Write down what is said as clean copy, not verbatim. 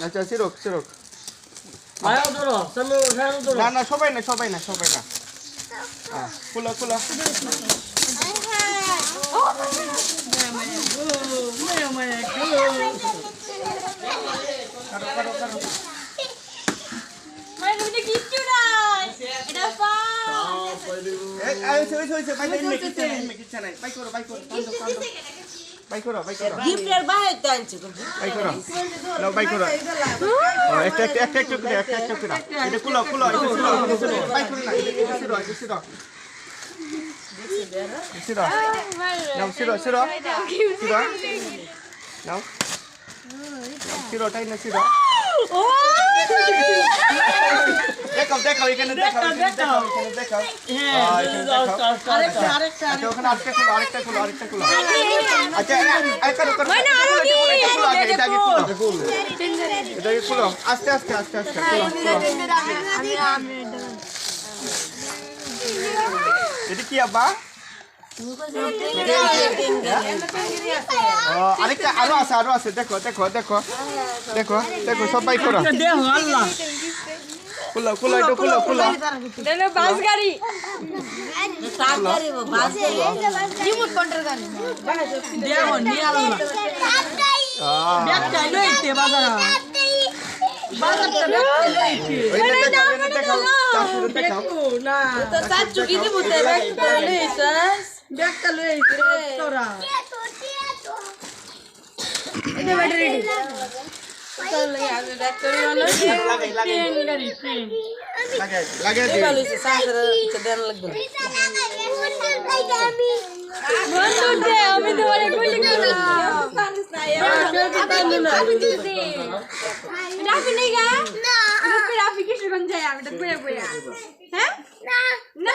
আচ্ছা সিরক সিরক ভাইও ধরো সামনে ভাইও ধরো না না সবাই না সবাই না সবাই না খুলো খুলো গিফটের বাইরে তো আনছি একটা এটা খুলো খুলো সিরোটাই না সিরো দেখাও দেখাও এখানে দেখাও দেখাও এখানে দেখাও আরেকটা ওখানে আরেকটা খুলো আচ্ছা এটাকে খুলো আস্তে আস্তে এটা কি আব্বা আরেকটা আরো আছে দেখো সবাই করো খুলো এটা খুলো বাস গাড়ি রিমোট কন্ট্রোল গাড়ি দেখো নি আল্লাহ ব্যাগটা লইতে বাজারটা দেখাও না তো চাচু কি দিব তে ব্যাগটা লইছাস ব্যাগটা লইতে তোরা এটা ব্যাটারি রেডি চল আমি ব্যাগটা লইলো ট্রেন গাড়ি ট্রেন লাগে এটা লইছে সাসরা দেন লাগবে আমি তোমার কইলে রাফি নেই গা রাফি কিশোরগঞ্জ যায় আমি তো ঘুরে ঘুরে হ্যাঁ না না